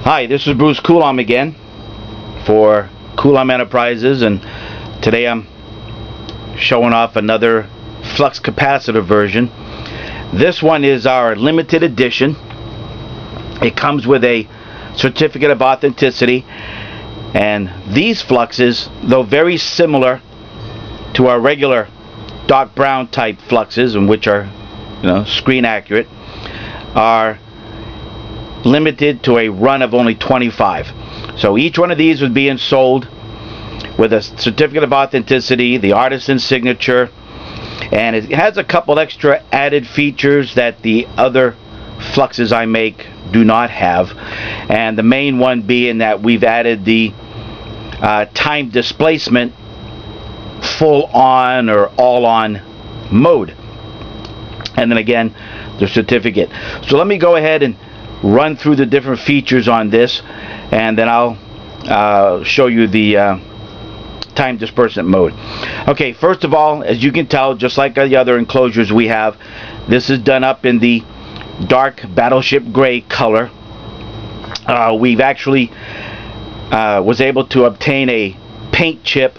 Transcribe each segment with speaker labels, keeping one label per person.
Speaker 1: Hi, this is Bruce Coulombe again for Coulombe Enterprises, and today I'm showing off another flux capacitor version. This one is our limited edition. It comes with a certificate of authenticity, and these fluxes, though very similar to our regular Doc Brown type fluxes, and which are screen accurate, are limited to a run of only 25. So each one of these was being sold with a certificate of authenticity, the artisan signature, and it has a couple extra added features that the other fluxes I make do not have, and the main one being that we've added the time displacement full on or all on mode, and then again the certificate. So let me go ahead and run through the different features on this, and then I'll show you the time displacement mode. Okay, first of all, as you can tell, just like the other enclosures we have, this is done up in the dark battleship gray color. We've actually was able to obtain a paint chip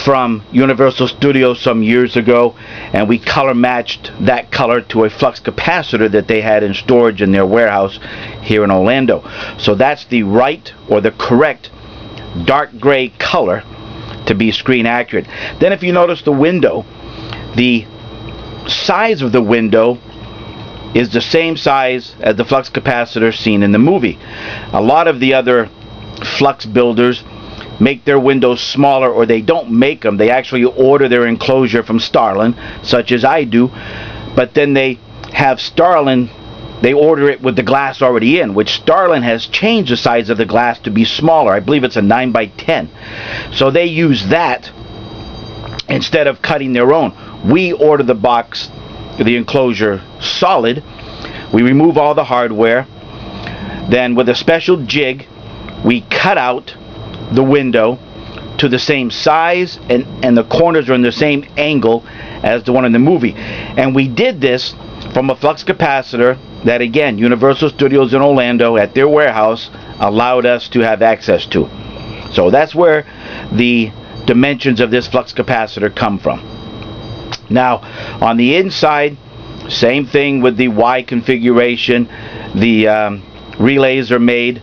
Speaker 1: from Universal Studios some years ago, and we color matched that color to a flux capacitor that they had in storage in their warehouse here in Orlando. So that's the right, or the correct, dark gray color to be screen accurate. Then if you notice the window, the size of the window is the same size as the flux capacitor seen in the movie. A lot of the other flux builders make their windows smaller, or they don't make them. They actually order their enclosure from Starlin, such as I do, but then they have Starlin, they order it with the glass already in, which Starlin has changed the size of the glass to be smaller. I believe it's a 9x10. So they use that instead of cutting their own. We order the box, the enclosure solid. We remove all the hardware. Then with a special jig, we cut out the window to the same size, and the corners are in the same angle as the one in the movie. And we did this from a flux capacitor that, again, Universal Studios in Orlando at their warehouse allowed us to have access to. So that's where the dimensions of this flux capacitor come from. Now on the inside, same thing with the Y configuration. The relays are made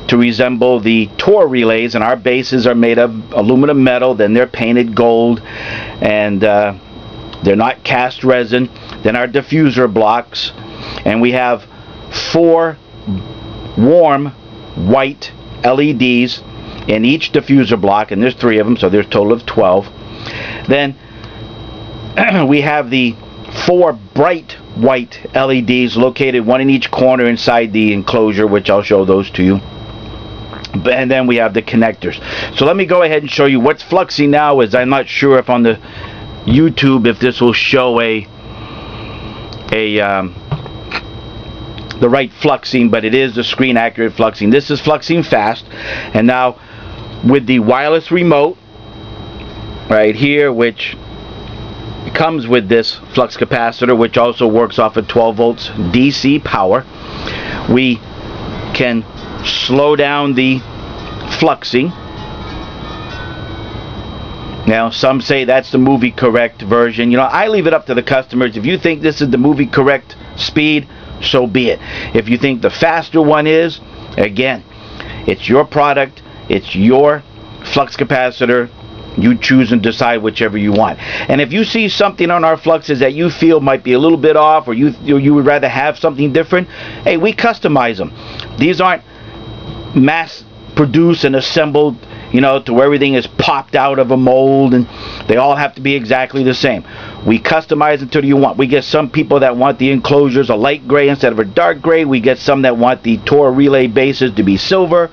Speaker 1: to resemble the Tor relays, and our bases are made of aluminum metal. Then they're painted gold, and they're not cast resin. Then our diffuser blocks, and we have 4 warm white LEDs in each diffuser block, and there's 3 of them, so there's a total of 12. Then we have the 4 bright white LEDs located, one in each corner inside the enclosure, which I'll show those to you. And then we have the connectors. So let me go ahead and show you what's fluxing now. Is I'm not sure if on the YouTube if this will show the right fluxing, but it is the screen accurate fluxing. This is fluxing fast, and now with the wireless remote right here, which comes with this flux capacitor, which also works off of 12 volts DC power, we can slow down the fluxing. Now some say that's the movie correct version. I leave it up to the customers. If you think this is the movie correct speed, so be it. If you think the faster one is, again, it's your product, it's your flux capacitor. You choose and decide whichever you want. And if you see something on our fluxes that you feel might be a little bit off, or you would rather have something different, hey, we customize them. These aren't mass produced and assembled, to where everything is popped out of a mold and they all have to be exactly the same. We customize until you want. We get some people that want the enclosures a light gray instead of a dark gray. We get some that want the Tor relay bases to be silver,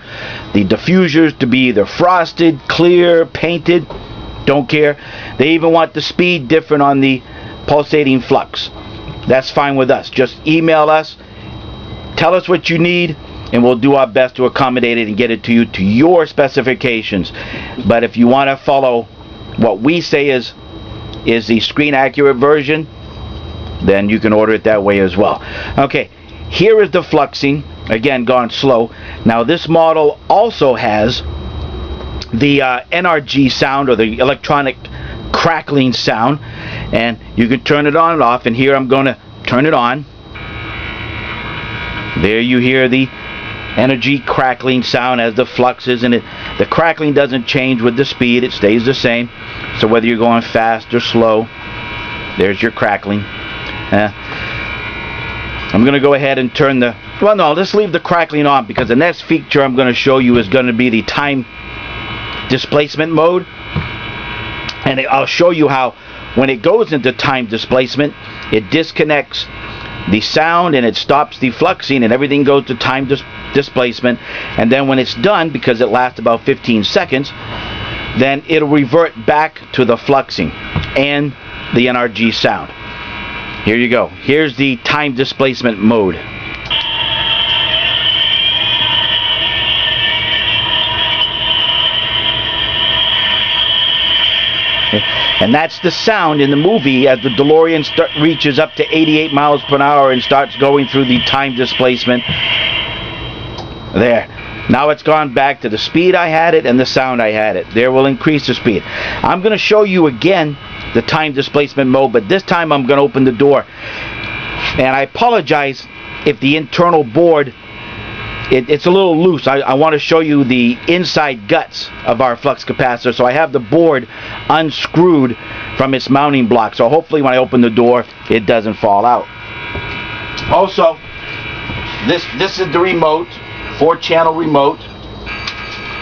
Speaker 1: the diffusers to be either frosted, clear, painted, don't care. They even want the speed different on the pulsating flux. That's fine with us. Just email us, tell us what you need, and we'll do our best to accommodate it and get it to you to your specifications. But if you want to follow what we say is the screen accurate version, then you can order it that way as well. Okay, here is the fluxing again, gone slow. Now this model also has the Nrg Sound, or the electronic crackling sound, and you can turn it on and off. And here I'm going to turn it on. There you hear the energy crackling sound as the fluxes, and the crackling doesn't change with the speed, it stays the same. So whether you're going fast or slow, there's your crackling. I'm going to go ahead and turn the, well, no, let's leave the crackling on, because the next feature I'm going to show you is going to be the time displacement mode. And I'll show you how when it goes into time displacement, it disconnects the sound and it stops the fluxing, and everything goes to time displacement. And then when it's done, because it lasts about 15 seconds, then it'll revert back to the fluxing and the Nrg Sound. Here you go. Here's the time displacement mode. And that's the sound in the movie as the DeLorean reaches up to 88 miles per hour and starts going through the time displacement. There. Now it's gone back to the speed I had it and the sound I had it. There, will increase the speed. I'm going to show you again the time displacement mode, but this time I'm going to open the door. And I apologize if the internal board, it's a little loose. I want to show you the inside guts of our flux capacitor. So I have the board unscrewed from its mounting block. So hopefully when I open the door, it doesn't fall out. Also, this is the remote, 4-channel remote.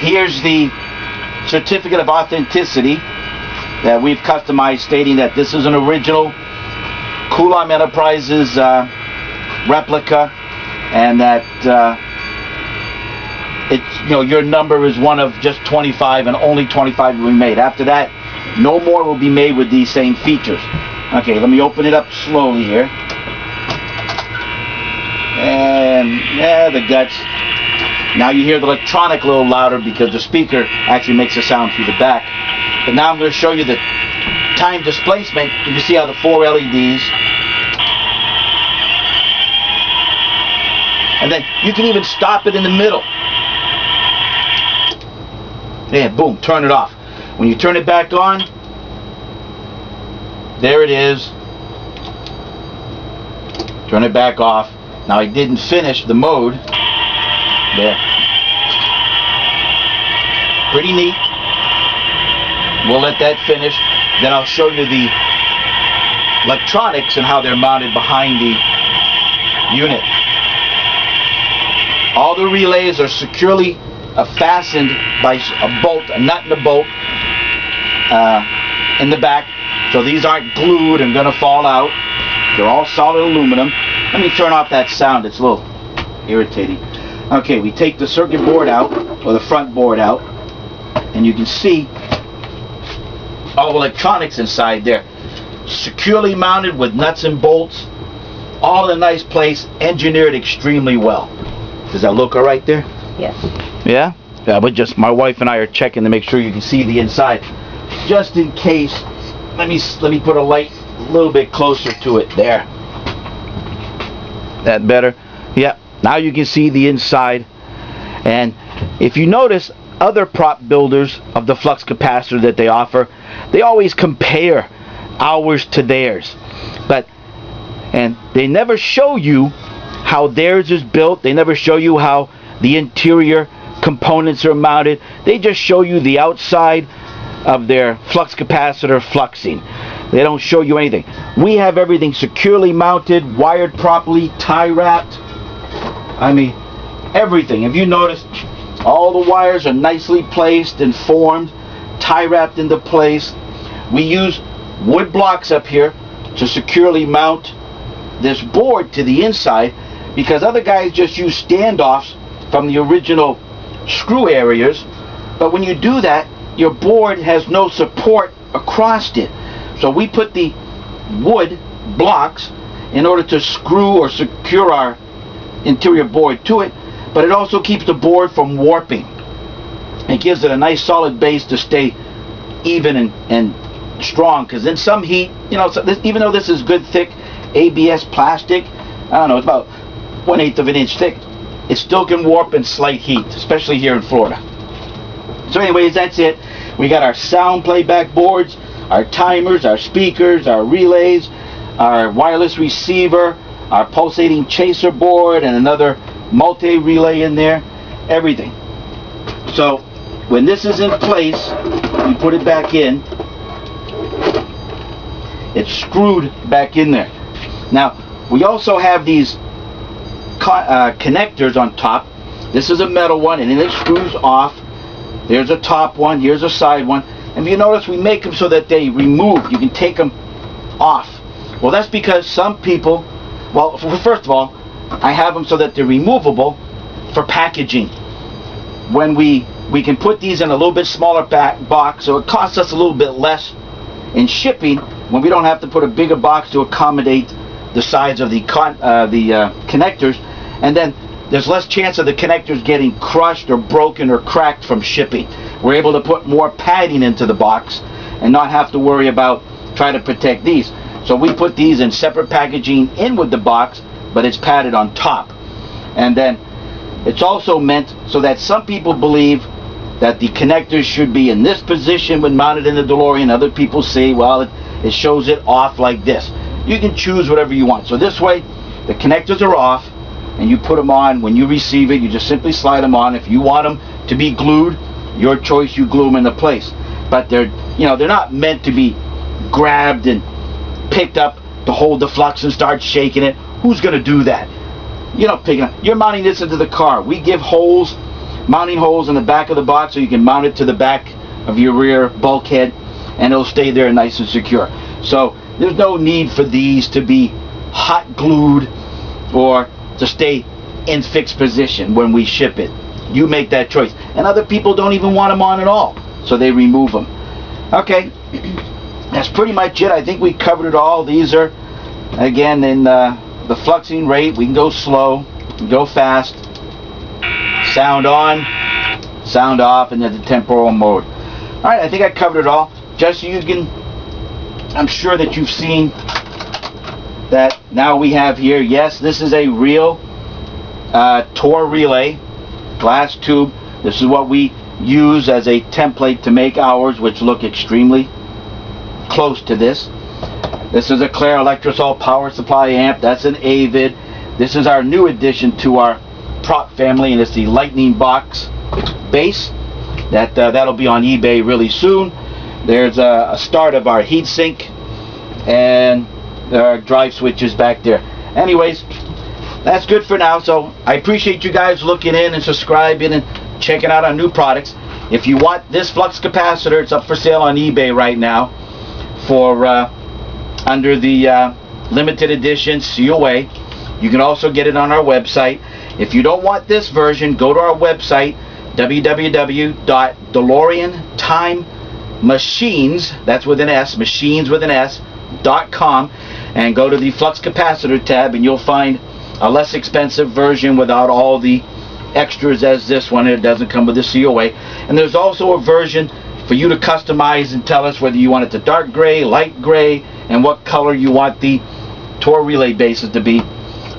Speaker 1: Here's the certificate of authenticity that we've customized, stating that this is an original Coulombe Enterprises replica, and that your number is one of just 25, and only 25 will be made. After that, no more will be made with these same features. Okay, let me open it up slowly here. And the guts. Now you hear the electronic a little louder because the speaker actually makes a sound through the back. But now I'm going to show you the time displacement. You can see how the 4 LEDs. And then you can even stop it in the middle. And boom, turn it off. When you turn it back on, there it is. Turn it back off. Now I didn't finish the mode. There. Pretty neat. We'll let that finish. Then I'll show you the electronics and how they're mounted behind the unit. All the relays are securely fastened by a bolt, a nut and a bolt in the back. So these aren't glued and going to fall out. They're all solid aluminum. Let me turn off that sound. It's a little irritating. Okay, we take the circuit board out, or the front board out, and you can see all the electronics inside there. Securely mounted with nuts and bolts. All in a nice place, engineered extremely well. Does that look all right there?
Speaker 2: Yes.
Speaker 1: Yeah? Yeah, but just my wife and I are checking to make sure you can see the inside. Just in case, let me put a light a little bit closer to it there. That better? Yeah. Now you can see the inside. And if you notice, other prop builders of the flux capacitor that they offer, they always compare ours to theirs. And they never show you how theirs is built. They never show you how the interior components are mounted. They just show you the outside of their flux capacitor fluxing. They don't show you anything. We have everything securely mounted, wired properly, tie wrapped. I mean, everything. If you notice, all the wires are nicely placed and formed, tie wrapped into place. We use wood blocks up here to securely mount this board to the inside, because other guys just use standoffs from the original screw areas. But when you do that, your board has no support across it. So we put the wood blocks in order to screw or secure our interior board to it, but it also keeps the board from warping. It gives it a nice solid base to stay even and strong, because in some heat, even though this is good thick ABS plastic, I don't know, it's about 1/8 of an inch thick, it still can warp in slight heat, especially here in Florida. So anyways, that's it. We got our sound playback boards, our timers, our speakers, our relays, our wireless receiver, our pulsating chaser board, and another multi-relay in there, everything. So when this is in place, we put it back in. It's screwed back in there. Now, we also have these connectors on top. This is a metal one, and then it screws off. There's a top one, here's a side one. And if you notice, we make them so that they remove. You can take them off. Well, that's because some people, well, first of all, I have them so that they're removable for packaging. When we can put these in a little bit smaller box, so it costs us a little bit less in shipping when we don't have to put a bigger box to accommodate the size of the connectors, and then there's less chance of the connectors getting crushed or broken or cracked from shipping. We're able to put more padding into the box and not have to worry about trying to protect these. So we put these in separate packaging in with the box, but it's padded on top. And then it's also meant so that some people believe that the connectors should be in this position when mounted in the DeLorean. Other people say, well, it shows it off like this. You can choose whatever you want. So this way, the connectors are off, and you put them on. When you receive it, you just simply slide them on. If you want them to be glued, your choice, you glue them into place. But they're not meant to be grabbed and picked up to hold the flux and start shaking it. Who's going to do that? You don't pick it up. You're mounting this into the car. We give holes, mounting holes in the back of the box so you can mount it to the back of your rear bulkhead, and it'll stay there nice and secure. So there's no need for these to be hot glued or to stay in fixed position when we ship it. You make that choice. And other people don't even want them on at all, so they remove them. Okay, that's pretty much it. I think we covered it all. These are, again, in the fluxing rate. We can go slow, we can go fast, sound on, sound off, and then the temporal mode. Alright, I think I covered it all. Just so you can, I'm sure that you've seen that now we have here, yes, this is a real Tor relay, glass tube. This is what we use as a template to make ours, which look extremely close to this. This is a Claire Electrosol power supply amp. That's an Avid. This is our new addition to our prop family, and it's the Lightning Box base. That'll be on eBay really soon. There's a start of our heatsink, and there are drive switches back there. Anyways, that's good for now. So I appreciate you guys looking in and subscribing and checking out our new products. If you want this flux capacitor, it's up for sale on eBay right now for under the limited edition COA. You can also get it on our website. If you don't want this version, go to our website, www.Delorean Time Machines, that's with an S, machines with an S.com, and go to the flux capacitor tab, and you'll find a less expensive version without all the extras as this one. It doesn't come with the COA. And there's also a version for you to customize and tell us whether you want it to dark gray, light gray, and what color you want the Tor relay bases to be.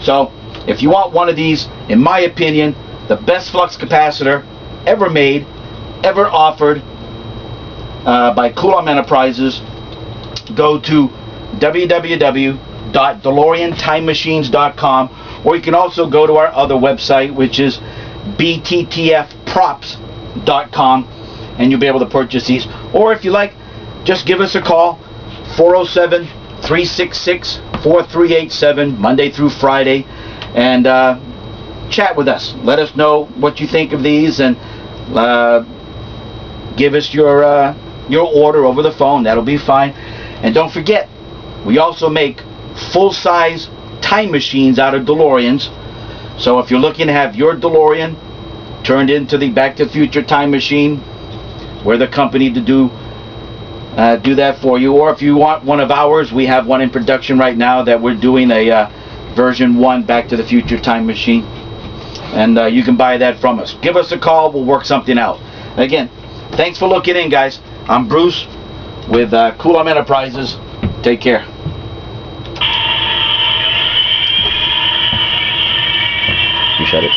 Speaker 1: So if you want one of these, in my opinion, the best flux capacitor ever made, ever offered by Coulombe Enterprises, go to www.DeloreanTimeMachines.com, or you can also go to our other website, which is bttfprops.com, and you'll be able to purchase these. Or if you like, just give us a call, 407-366-4387, Monday through Friday, and chat with us. Let us know what you think of these, and give us your order over the phone. That'll be fine. And don't forget, we also make full-size time machines out of DeLoreans. So if you're looking to have your DeLorean turned into the Back to the Future time machine, we're the company to do that for you. Or if you want one of ours, we have one in production right now that we're doing a version 1 Back to the Future time machine, and you can buy that from us. Give us a call, we'll work something out. Again, thanks for looking in, guys. I'm Bruce with Coulombe Enterprises. Take care. You shut it.